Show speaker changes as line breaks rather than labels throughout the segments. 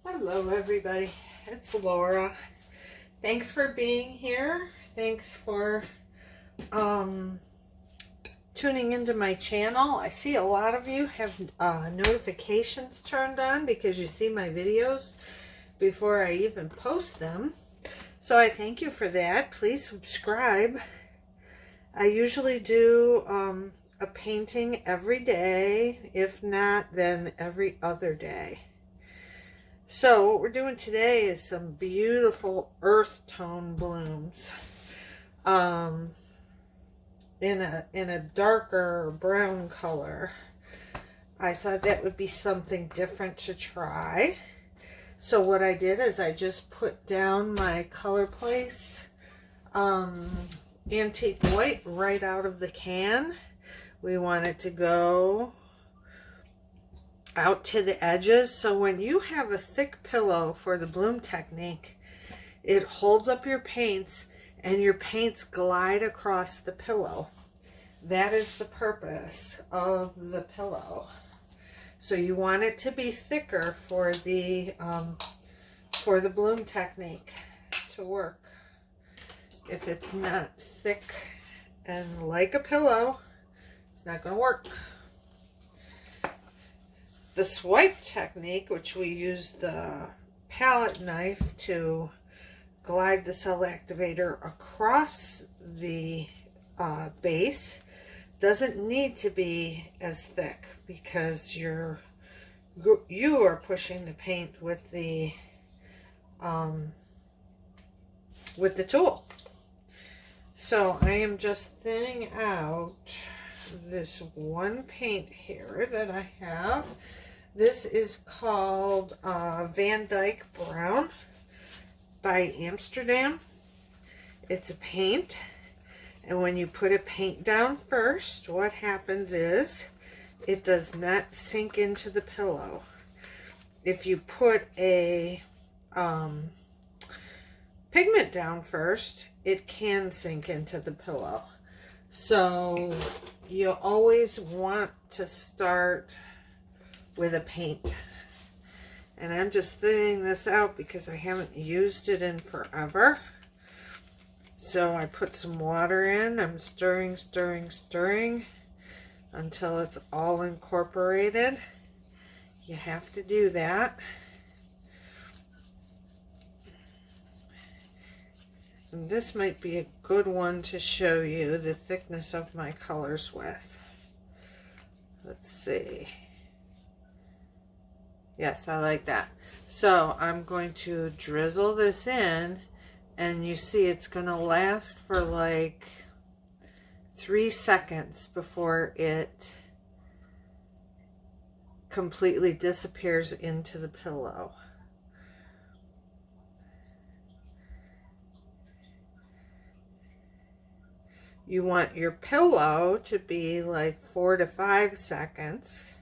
Hello everybody, it's Laura. Thanks for being here. Thanks for tuning into my channel. I see a lot of you have notifications turned on because you see my videos before I even post them. So I thank you for that. Please subscribe. I usually do a painting every day. If not, then every other day. So what we're doing today is some beautiful earth tone blooms in a darker brown color. I thought that would be something different to try. So what I did is I just put down my Color Place antique white right out of the can. We want it to go out to the edges, so when you have a thick pillow for the bloom technique, it holds up your paints and your paints glide across the pillow. That is the purpose of the pillow. So you want it to be thicker for the bloom technique to work. If it's not thick and like a pillow, it's not going to work. The swipe technique, which we use the palette knife to glide the cell activator across the base, doesn't need to be as thick because you are pushing the paint with the tool. So I am just thinning out this one paint here that I have. This is called Dyke Brown by Amsterdam. It's a paint, and when you put a paint down first, what happens is it does not sink into the pillow. If you put a pigment down first, it can sink into the pillow. So you always want to start with a paint. And I'm just thinning this out because I haven't used it in forever. So I put some water in. I'm stirring until it's all incorporated. You have to do that. And this might be a good one to show you the thickness of my colors with. Let's see. Yes, I like that. So I'm going to drizzle this in, and you see it's going to last for like 3 seconds before it completely disappears into the pillow. You want your pillow to be like 4 to 5 seconds.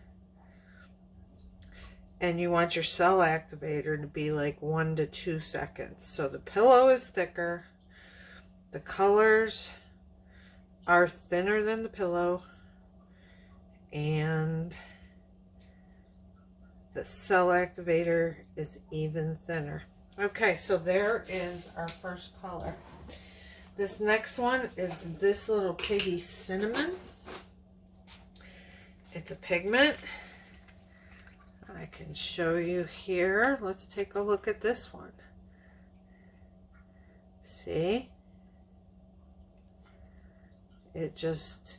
And you want your cell activator to be like 1 to 2 seconds. So the pillow is thicker. The colors are thinner than the pillow. And the cell activator is even thinner. Okay, so there is our first color. This next one is this little Piggy Cinnamon. It's a pigment. I can show you here. Let's take a look at this one. See? It just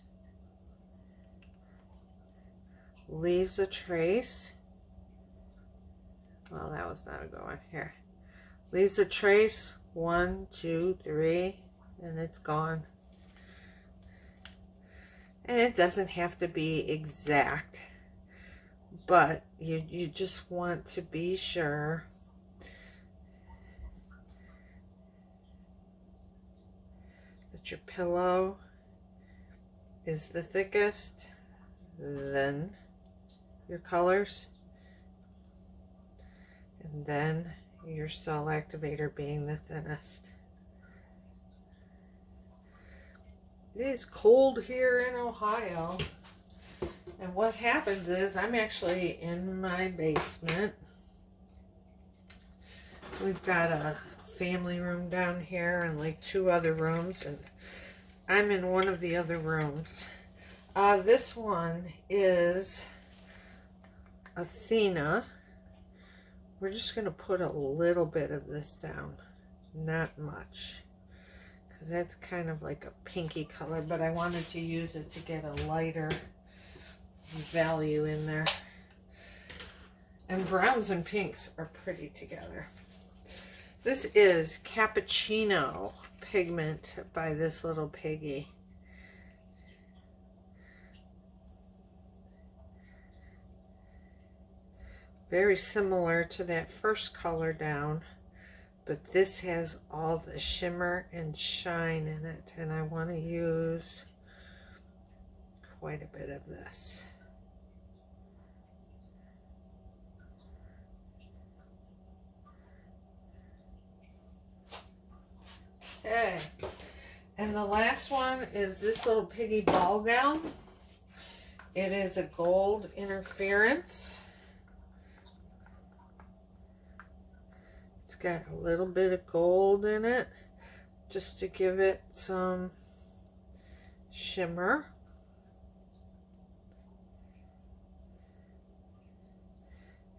leaves a trace. Well, that was not a good one. Here. Leaves a trace. 1, 2, 3, and it's gone. And it doesn't have to be exact, but you just want to be sure that your pillow is the thickest, then your colors, and then your cell activator being the thinnest. It is cold here in Ohio. And what happens is I'm actually in my basement We've got a family room down here and like 2 other rooms, and I'm in one of the other rooms. This one is Athena. We're just going to put a little bit of this down, not much, because that's kind of like a pinky color, but I wanted to use it to get a lighter value in there. And browns and pinks are pretty together. This is Cappuccino pigment by this little Piggy. Very similar to that first color down, but this has all the shimmer and shine in it, and I want to use quite a bit of this. Okay, and the last one is this little Piggy Ballgown. It is a gold interference. It's got a little bit of gold in it, just to give it some shimmer.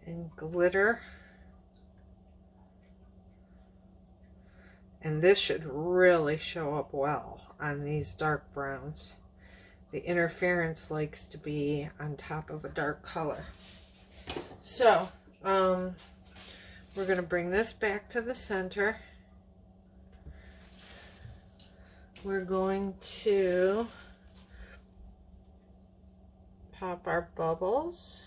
And glitter. And this should really show up well on these dark browns. The interference likes to be on top of a dark color. So, we're going to bring this back to the center. We're going to pop our bubbles.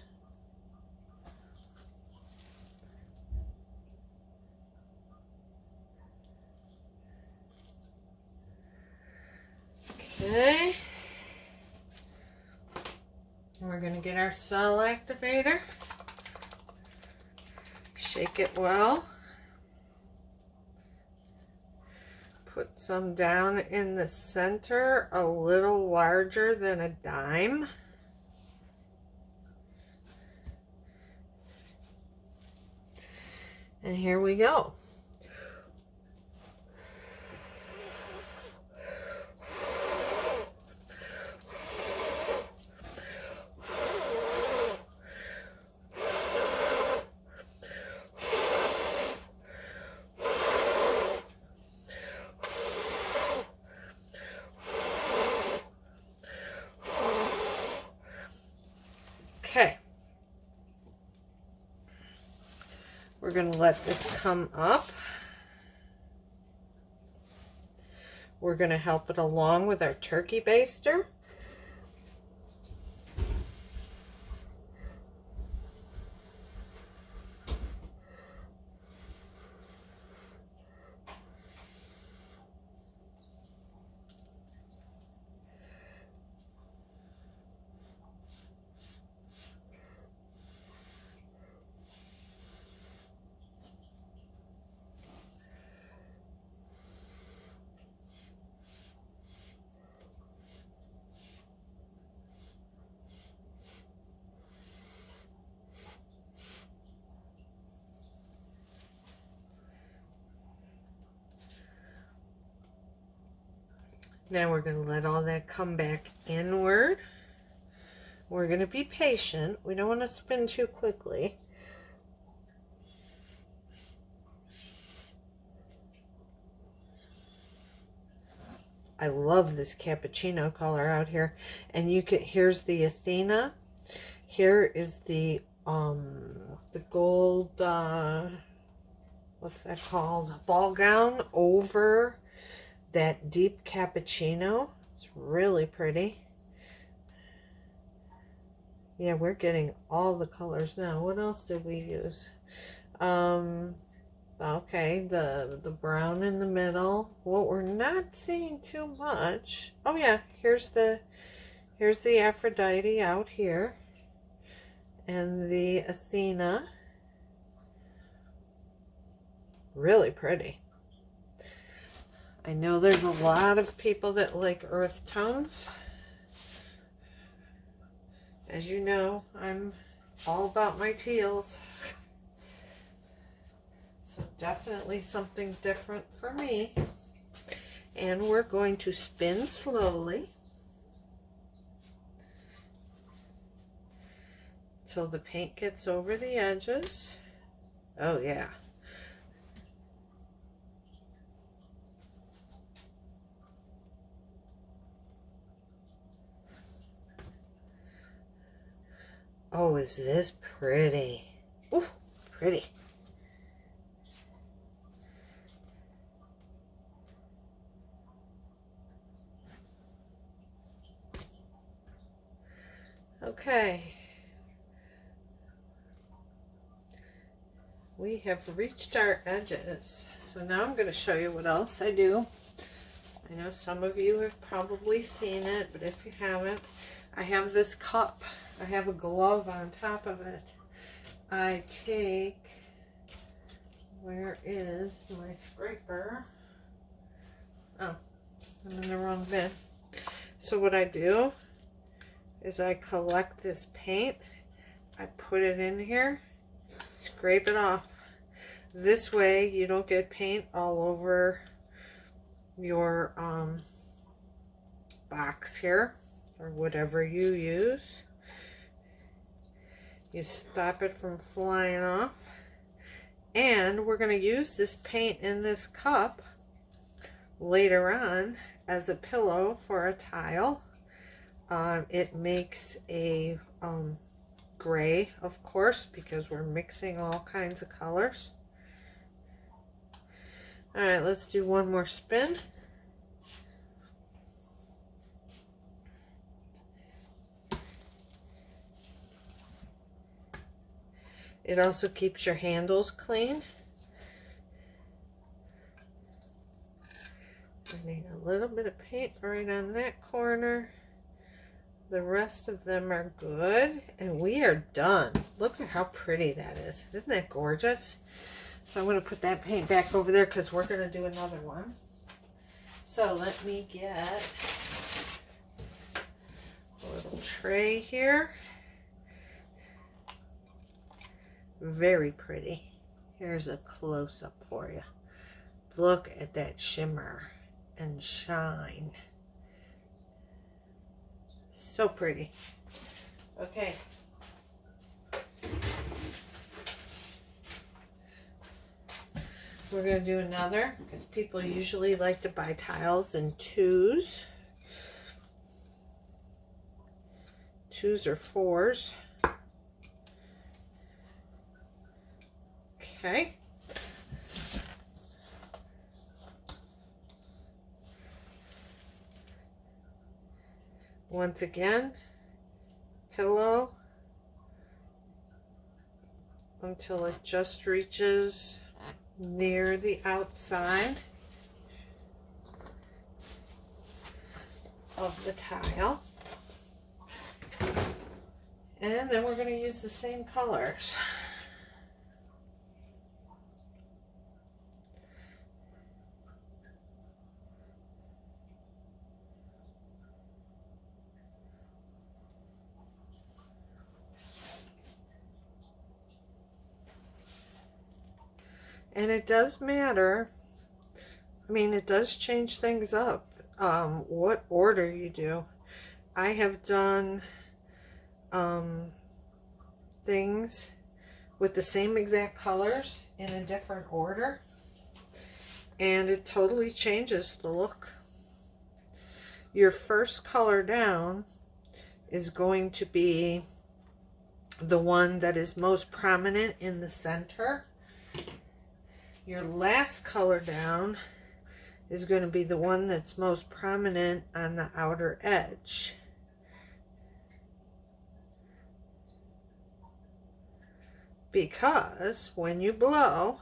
Okay, and we're going to get our cell activator, shake it well, put some down in the center, a little larger than a dime. And here we go. Okay, we're going to let this come up. We're going to help it along with our turkey baster. Now we're going to let all that come back inward. We're going to be patient. We don't want to spin too quickly. I love this Cappuccino color out here. And you can, here's the Athena. Here is the gold, what's that called? Ballgown over that deep Cappuccino. It's really pretty. Yeah, we're getting all the colors now. What else did we use? Okay, the brown in the middle. What we're not seeing too much. Oh yeah, here's the Aphrodite out here. And the Athena. Really pretty. I know there's a lot of people that like earth tones. As you know, I'm all about my teals. So So definitely something different for me. And we're going to spin slowly till the paint gets over the edges. Oh yeah. Oh, is this pretty? Ooh, pretty. Okay. We have reached our edges. So now I'm going to show you what else I do. I know some of you have probably seen it, but if you haven't, I have this cup. I have a glove on top of it. I take, where is my scraper? Oh, I'm in the wrong bin. So what I do is I collect this paint, I put it in here, scrape it off. This way you don't get paint all over your box here or whatever you use. You stop it from flying off. And we're going to use this paint in this cup later on as a pillow for a tile. It makes a gray, of course, because we're mixing all kinds of colors. All right, let's do one more spin. It also keeps your handles clean. I need a little bit of paint right on that corner. The rest of them are good, and we are done. Look at how pretty that is. Isn't that gorgeous? So I'm going to put that paint back over there because we're going to do another one. So let me get a little tray here. Very pretty. Here's a close-up for you. Look at that shimmer and shine. So pretty. Okay. We're going to do another because people usually like to buy tiles in twos. Twos or fours. Okay. Once again, pillow until it just reaches near the outside of the tile. And then we're going to use the same colors. And it does matter. I mean, it does change things up, what order you do. I have done things with the same exact colors in a different order, and it totally changes the look. Your first color down is going to be the one that is most prominent in the center. Your last color down is going to be the one that's most prominent on the outer edge. Because when you blow,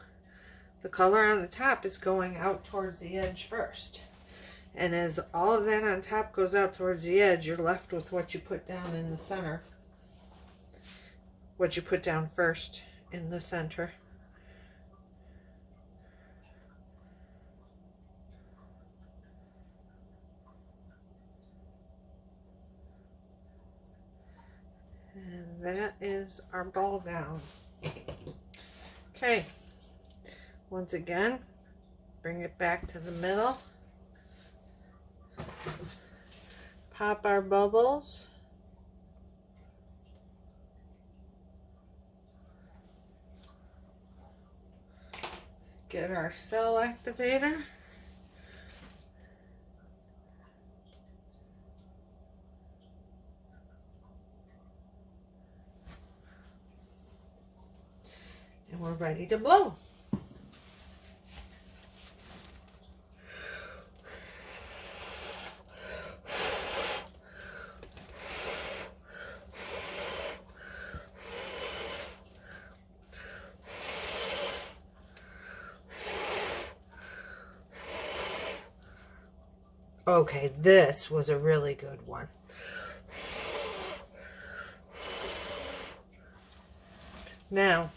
the color on the top is going out towards the edge first. And as all of that on top goes out towards the edge, you're left with what you put down in the center. What you put down first in the center. And that is our Ballgown. Okay, Once again, bring it back to the middle. Pop our bubbles. Get our cell activator. And we're ready to blow. Okay, this was a really good one. Now,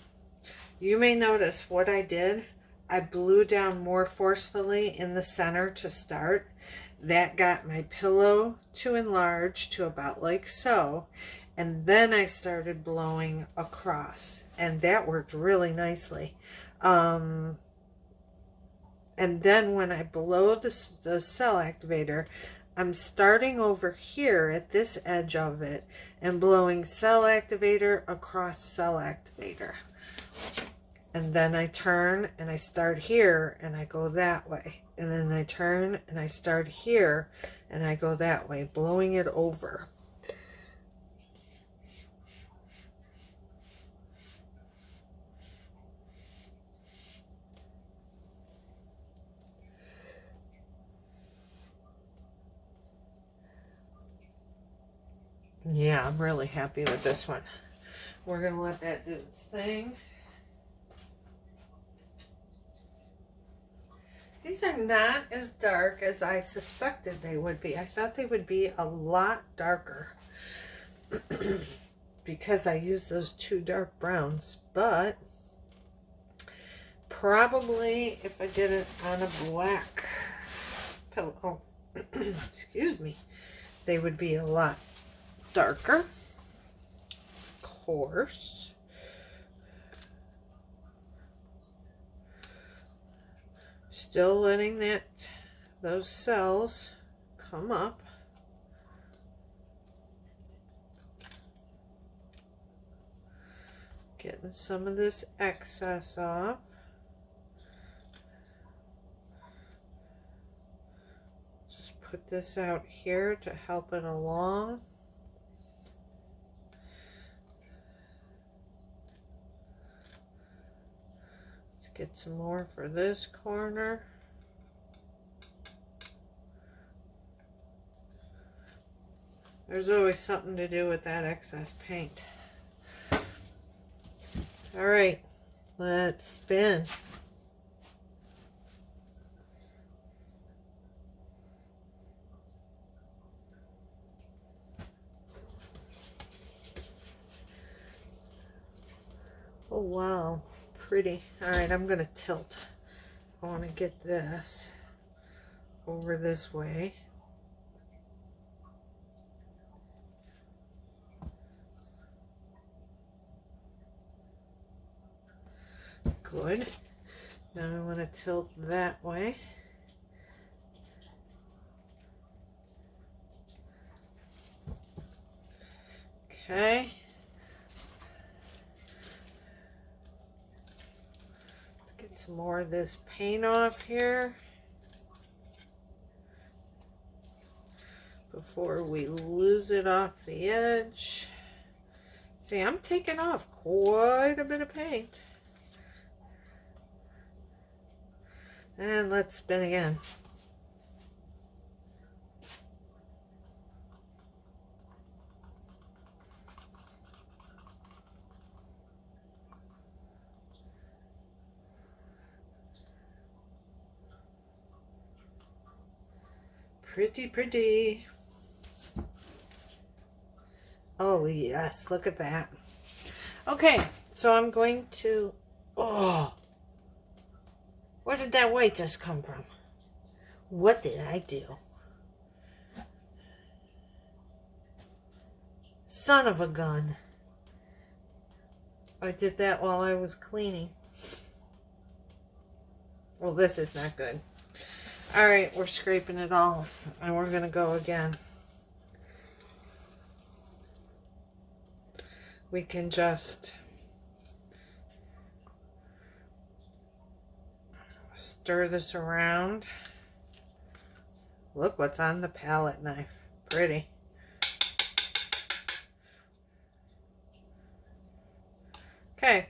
you may notice what I did. I blew down more forcefully in the center to start. That got my pillow to enlarge to about like so. And then I started blowing across. And that worked really nicely. And then when I blow the cell activator, I'm starting over here at this edge of it and blowing cell activator across cell activator. And then I turn and I start here and I go that way. And then I turn and I start here and I go that way, blowing it over. Yeah, I'm really happy with this one. We're going to let that do its thing. These are not as dark as I suspected they would be. I thought they would be a lot darker because I used those two dark browns. But probably if I did it on a black pillow, excuse me, they would be a lot darker, of course. Still letting those cells come up. Getting some of this excess off. Just put this out here to help it along. Get some more for this corner. There's always something to do with that excess paint. All right, let's spin. Oh, wow. Pretty. All right, I'm going to tilt. I want to get this over this way. Good. Now I want to tilt that way. Okay. Some more of this paint off here before we lose it off the edge. See, I'm taking off quite a bit of paint. And let's spin again. Pretty, pretty. Oh, yes, look at that. Okay, so I'm going to... Oh, where did that white just come from? What did I do? Son of a gun. I did that while I was cleaning. Well, this is not good. All right, we're scraping it all, and we're going to go again. We can just stir this around. Look what's on the palette knife. Pretty. Okay.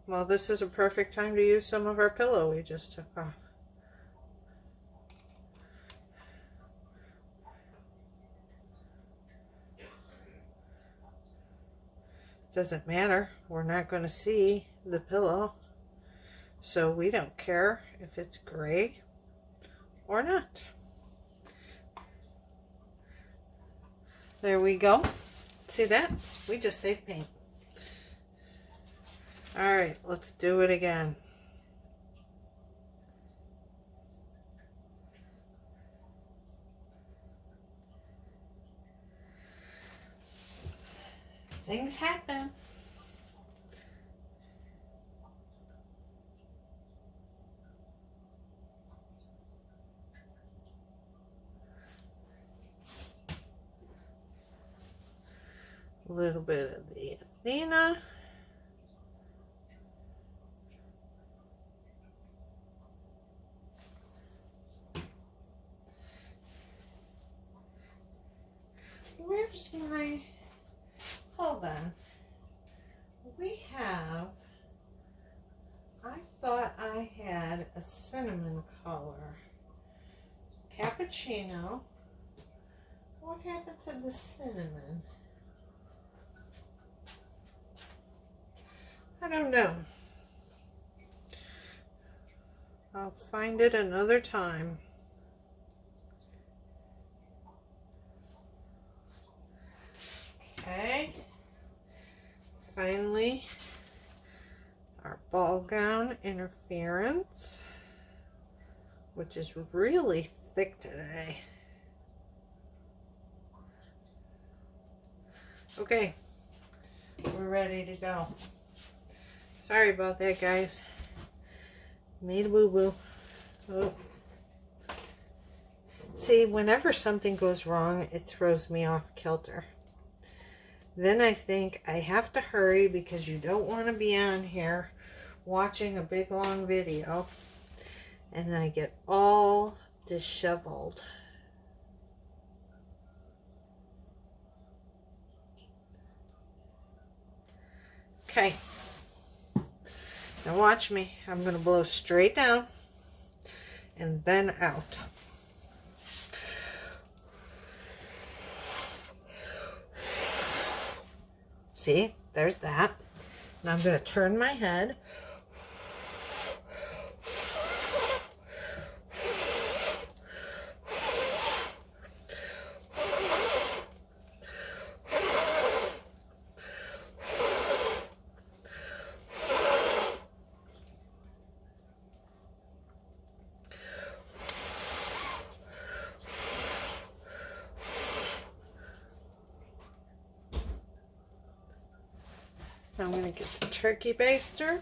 Well, this is a perfect time to use some of our pillow we just took off. Doesn't matter. We're not going to see the pillow. So we don't care if it's gray or not. There we go. See that? We just saved paint. All right, let's do it again. Things happen. A little bit of the Athena. Where's my, hold on. We have, I thought I had a cinnamon color. Cappuccino. What happened to the cinnamon? I don't know. I'll find it another time. Okay. Finally, our Ballgown interference, which is really thick today. Okay, we're ready to go. Sorry about that, guys. Made a boo-boo. Oh. See, whenever something goes wrong, it throws me off kilter. Then I think I have to hurry because you don't want to be on here watching a big long video and I get all disheveled. Okay. Now watch me. I'm going to blow straight down and then out. See, there's that. Now I'm going to turn my head. I'm going to get the turkey baster.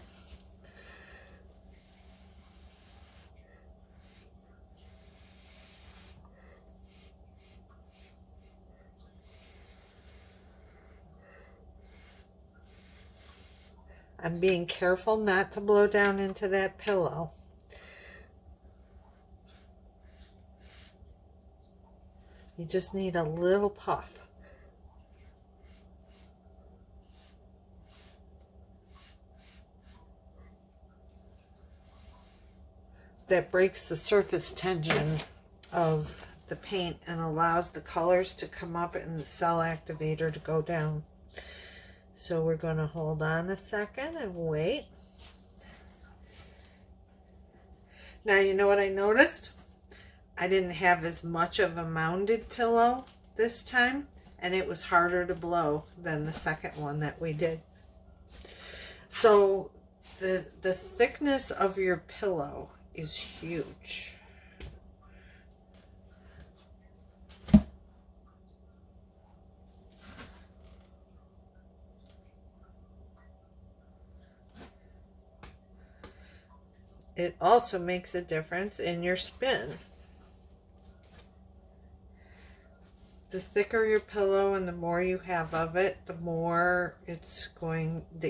I'm being careful not to blow down into that pillow. You just need a little puff. That breaks the surface tension of the paint and allows the colors to come up and the cell activator to go down. So we're going to hold on a second and wait. Now, you know what I noticed? I didn't have as much of a mounded pillow this time, and it was harder to blow than the second one that we did. So the thickness of your pillow is huge. it also makes a difference in your spin. The thicker your pillow and the more you have of it, the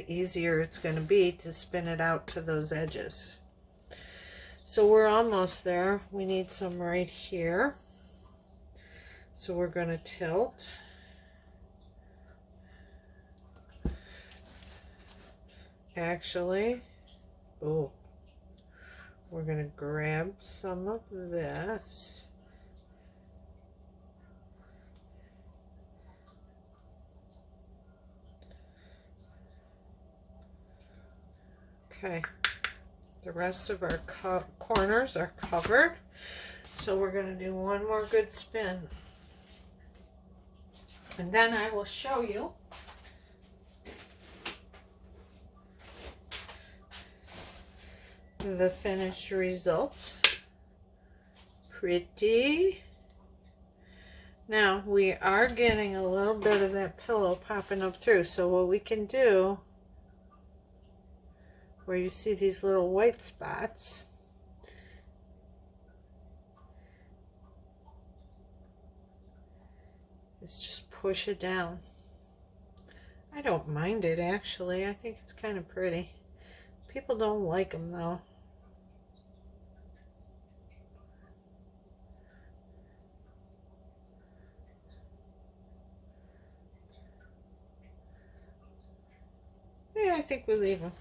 easier it's going to be to spin it out to those edges. So we're almost there. We need some right here. So we're going to tilt. Actually, we're going to grab some of this. Okay, the rest of our corners are covered, so we're going to do one more good spin, and then I will show you the finished result. Pretty. Now we are getting a little bit of that pillow popping up through, so what we can do, where you see these little white spots, is just push it down. I don't mind it, actually. I think it's kind of pretty. People don't like them though. Yeah, I think we leave them.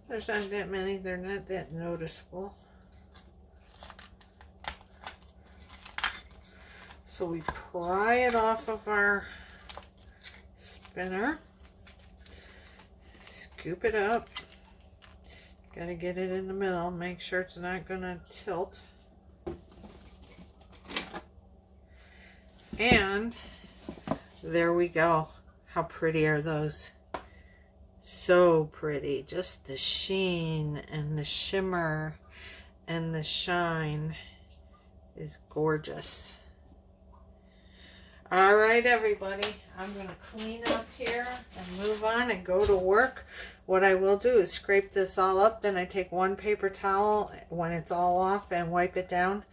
There's not that many. They're not that noticeable. So we pry it off of our spinner. Scoop it up. Got to get it in the middle. Make sure it's not going to tilt. And there we go. How pretty are those? So pretty. Just the sheen and the shimmer and the shine is gorgeous. All right, everybody, I'm going to clean up here and move on and go to work. What I will do is scrape this all up, then I take one paper towel when it's all off and wipe it down,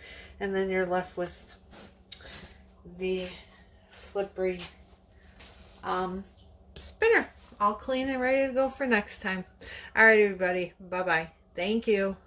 and then you're left with the slippery spinner all clean and ready to go for next time. All right, everybody, bye-bye. Thank you.